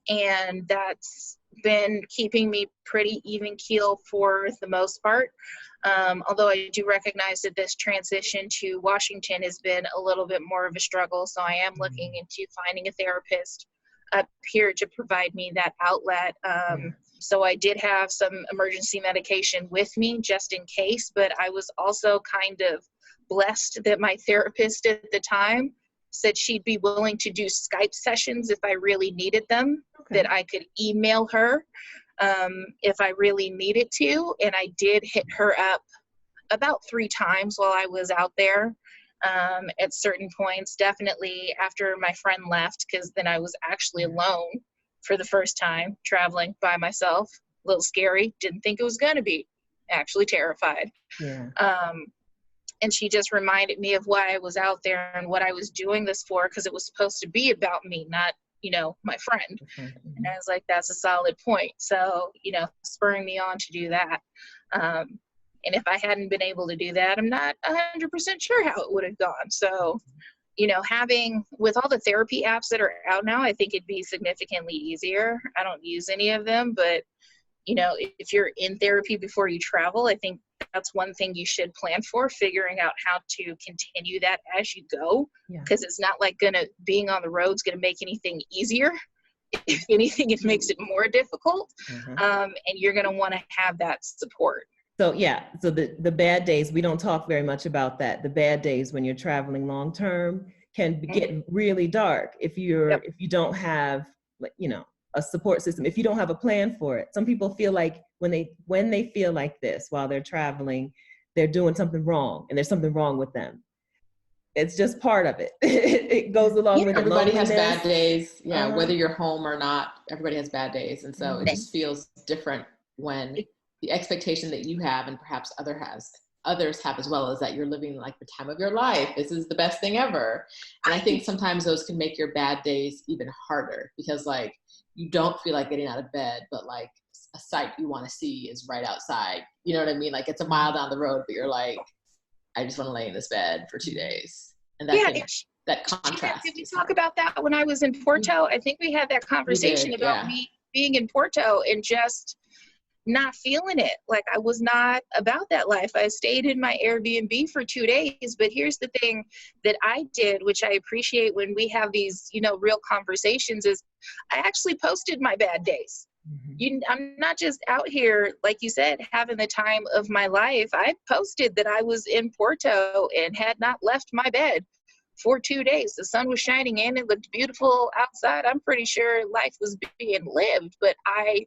and that's been keeping me pretty even keel for the most part. Although I do recognize that this transition to Washington has been a little bit more of a struggle. So I am looking into finding a therapist up here to provide me that outlet. So I did have some emergency medication with me just in case, but I was also kind of blessed that my therapist at the time said she'd be willing to do Skype sessions if I really needed them, that I could email her if I really needed to. And I did hit her up about 3 times while I was out there at certain points, definitely after my friend left, because then I was actually alone for the first time traveling by myself. A little scary, didn't think it was going to be, actually terrified. And she just reminded me of why I was out there and what I was doing this for, because it was supposed to be about me, not, you know, my friend. And I was like, that's a solid point. So, you know, spurring me on to do that. And if I hadn't been able to do that, I'm not 100% sure how it would have gone. So, you know, with all the therapy apps that are out now, I think it'd be significantly easier. I don't use any of them, but, you know, if you're in therapy before you travel, I think that's one thing you should plan for, figuring out how to continue that as you go, because it's not like being on the road is going to make anything easier. If anything, it makes it more difficult. And you're going to want to have that support. So so the bad days, we don't talk very much about that. The bad days when you're traveling long term can get really dark if you don't have, you know, a support system, if you don't have a plan for it. Some people feel like when they feel like this while they're traveling, they're doing something wrong and there's something wrong with them. It's just part of it. It goes along with everybody has bad days. Whether you're home or not, everybody has bad days. And so it just feels different when the expectation that you have and perhaps others have as well, is that you're living like the time of your life. This is the best thing ever. And I think sometimes those can make your bad days even harder, because like you don't feel like getting out of bed, but like a sight you want to see is right outside. You know what I mean? Like it's a mile down the road, but you're like, I just want to lay in this bed for 2 days. And that contrast. Did we talk about that when I was in Porto? I think we had that conversation about me being in Porto and just not feeling it. Like I was not about that life. I stayed in my Airbnb for 2 days, but here's the thing that I did, which I appreciate when we have these, real conversations, is I actually posted my bad days. I'm not just out here, like you said, having the time of my life. I posted that I was in Porto and had not left my bed for 2 days. The sun was shining in. It looked beautiful outside. I'm pretty sure life was being lived, but I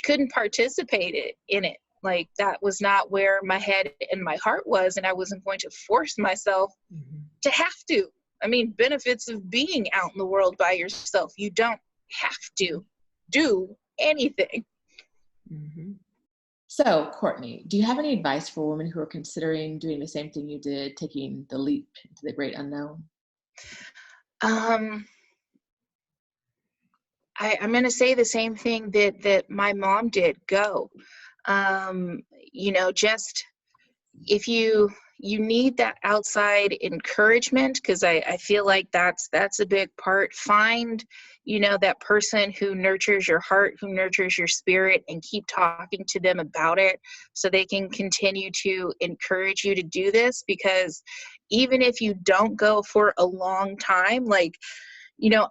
couldn't participate in it. Like that was not where my head and my heart was, and I wasn't going to force myself to have to. I mean, benefits of being out in the world by yourself. You don't have to do anything. So, Courtney, do you have any advice for women who are considering doing the same thing you did, taking the leap into the great unknown? I'm going to say the same thing that my mom did. Go. Just if you need that outside encouragement, because I feel like that's a big part. Find, that person who nurtures your heart, who nurtures your spirit, and keep talking to them about it so they can continue to encourage you to do this. Because even if you don't go for a long time, like,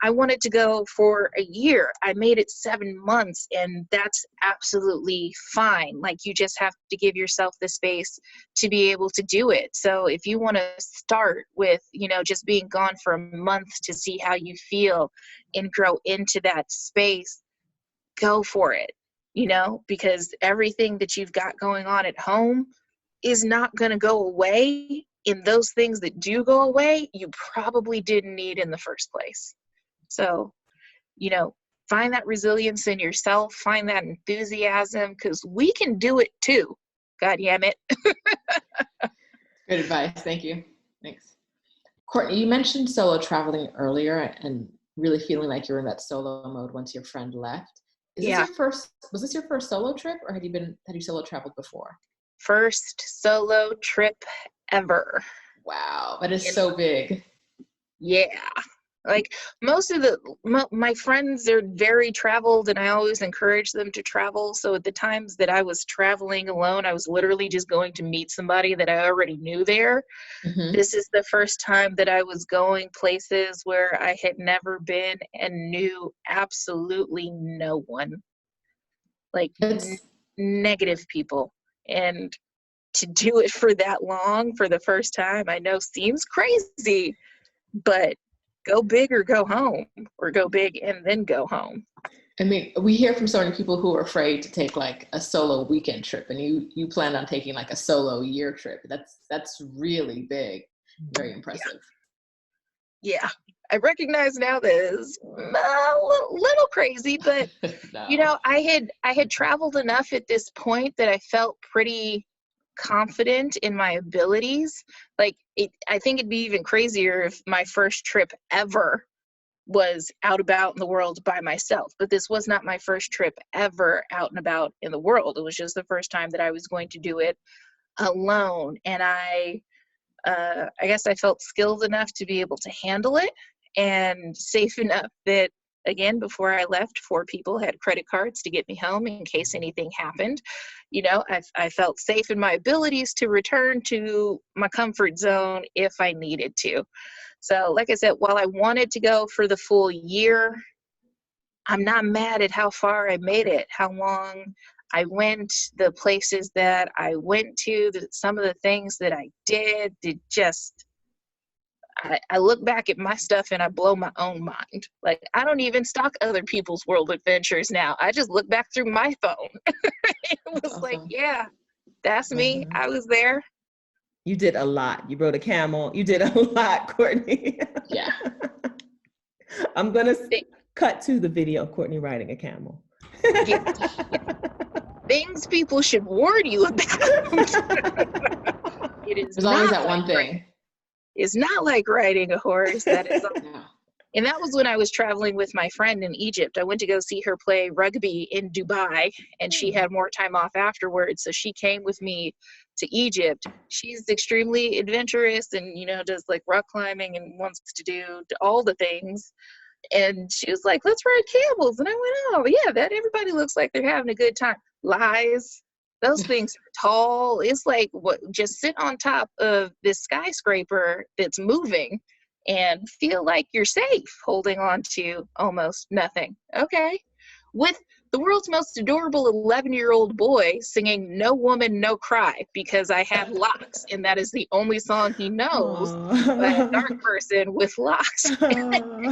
I wanted to go for a year. I made it 7 months, and that's absolutely fine. Like, you just have to give yourself the space to be able to do it. So if you want to start with, just being gone for a month to see how you feel and grow into that space, go for it, because everything that you've got going on at home is not going to go away. In those things that do go away, you probably didn't need in the first place. So, find that resilience in yourself, find that enthusiasm, because we can do it too. God damn it. Good advice. Thank you. Thanks. Courtney, you mentioned solo traveling earlier and really feeling like you were in that solo mode once your friend left. Was this your first solo trip, or had you solo traveled before? First solo trip ever. Wow, that is so big. Yeah. Like most of my friends are very traveled, and I always encourage them to travel. So at the times that I was traveling alone, I was literally just going to meet somebody that I already knew there. This is the first time that I was going places where I had never been and knew absolutely no one. Like negative people. And to do it for that long for the first time, I know seems crazy, but go big or go home, or go big and then go home. I mean, we hear from so many people who are afraid to take like a solo weekend trip, and you plan on taking like a solo year trip. That's really big. Very impressive. Yeah. I recognize now that is a little crazy, but No. I had traveled enough at this point that I felt pretty confident in my abilities. Like I think it'd be even crazier if my first trip ever was out about in the world by myself. But this was not my first trip ever out and about in the world. It was just the first time that I was going to do it alone. And I guess I felt skilled enough to be able to handle it, and safe enough that, again, before I left, 4 people had credit cards to get me home in case anything happened. I felt safe in my abilities to return to my comfort zone if I needed to. So like I said, while I wanted to go for the full year, I'm not mad at how far I made it, how long I went, the places that I went to, some of the things that I did. I look back at my stuff and I blow my own mind. Like, I don't even stalk other people's world adventures now. I just look back through my phone. It was awesome. Like, yeah, that's me. I was there. You did a lot. You rode a camel. You did a lot, Courtney. Yeah. I'm going to cut to the video of Courtney riding a camel. Yeah. Things people should warn you about. It is There's always not that one thing. It's not like riding a horse. That is Yeah. And that was when I was traveling with my friend in Egypt. I went to go see her play rugby in Dubai, and she had more time off afterwards. So she came with me to Egypt. She's extremely adventurous and, does like rock climbing and wants to do all the things. And she was like, let's ride camels. And I went, oh, yeah, that everybody looks like they're having a good time. Lies. Those things are tall. It's like, just sit on top of this skyscraper that's moving and feel like you're safe holding on to almost nothing. Okay. With the world's most adorable 11-year-old boy singing No Woman, No Cry because I have locks, and that is the only song he knows by a dark person with locks.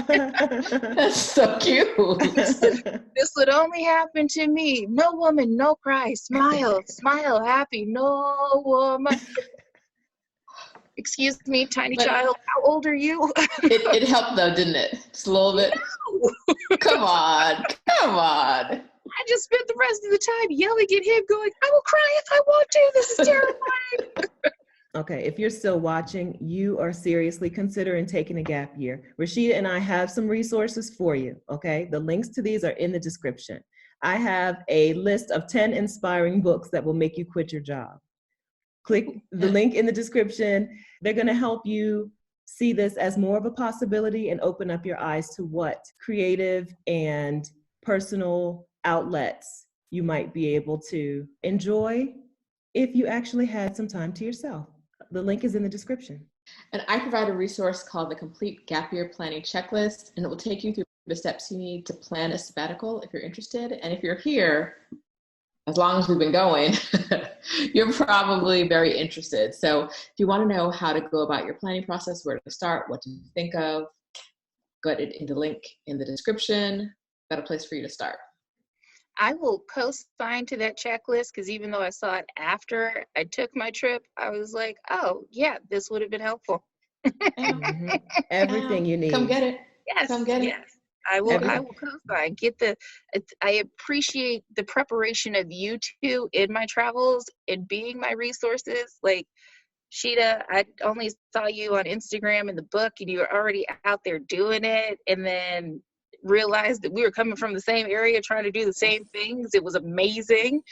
That's so cute. This would only happen to me. No woman, no cry. Smile, smile, happy. No woman. Excuse me, tiny child. How old are you? It helped though, didn't it? Just a little bit. No. Come on. I just spent the rest of the time yelling at him, going, I will cry if I want to. This is terrifying. Okay, if you're still watching, you are seriously considering taking a gap year. Rashida and I have some resources for you, okay? The links to these are in the description. I have a list of 10 inspiring books that will make you quit your job. Click the link in the description. They're gonna help you see this as more of a possibility and open up your eyes to what creative and personal outlets you might be able to enjoy if you actually had some time to yourself. The link is in the description. And I provide a resource called the Complete Gap Year Planning Checklist, and it will take you through the steps you need to plan a sabbatical if you're interested. And if you're here, as long as we've been going, you're probably very interested. So if you want to know how to go about your planning process, where to start, what to think of, go ahead in the link in the description. Got a place for you to start. I will co-sign to that checklist because even though I saw it after I took my trip, I was like, oh, yeah, this would have been helpful. Mm-hmm. Everything you need. Come get it. Yes. Come get it. I will co-sign. I appreciate the preparation of you two in my travels and being my resources. Like, Shida, I only saw you on Instagram in the book and you were already out there doing it, and then realized that we were coming from the same area trying to do the same things. It was amazing.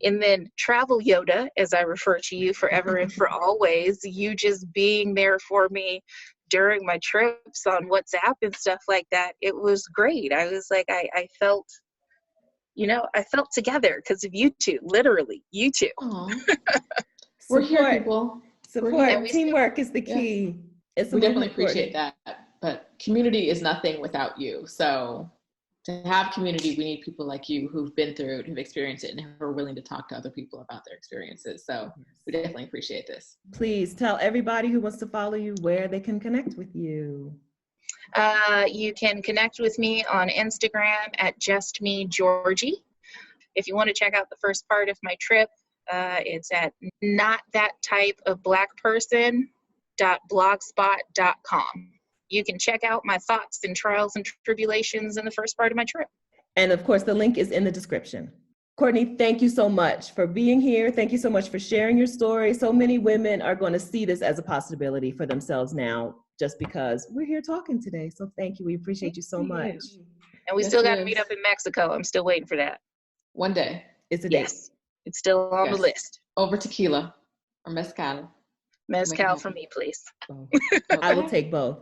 And then Travel Yoda, as I refer to you forever and for always, you just being there for me during my trips on WhatsApp and stuff like that. It was great. I was like, I felt together because of you two, literally, you two. We're here, people. Support. Teamwork is the key. Yes. We definitely appreciate that. But community is nothing without you. So to have community, we need people like you who've been through it, who've experienced it, and who are willing to talk to other people about their experiences. So we definitely appreciate this. Please tell everybody who wants to follow you where they can connect with you. You can connect with me on Instagram at justmegeorgie. If you want to check out the first part of my trip, it's at notthattypeofblackperson.blogspot.com. You can check out my thoughts and trials and tribulations in the first part of my trip. And of course, the link is in the description. Courtney, thank you so much for being here. Thank you so much for sharing your story. So many women are going to see this as a possibility for themselves now, just because we're here talking today. So thank you. We appreciate you so much. And we still got to meet up in Mexico. I'm still waiting for that. One day. It's a day. Yes, it's still on the list. Over tequila or mezcal. Mezcal for me, please. I will take both.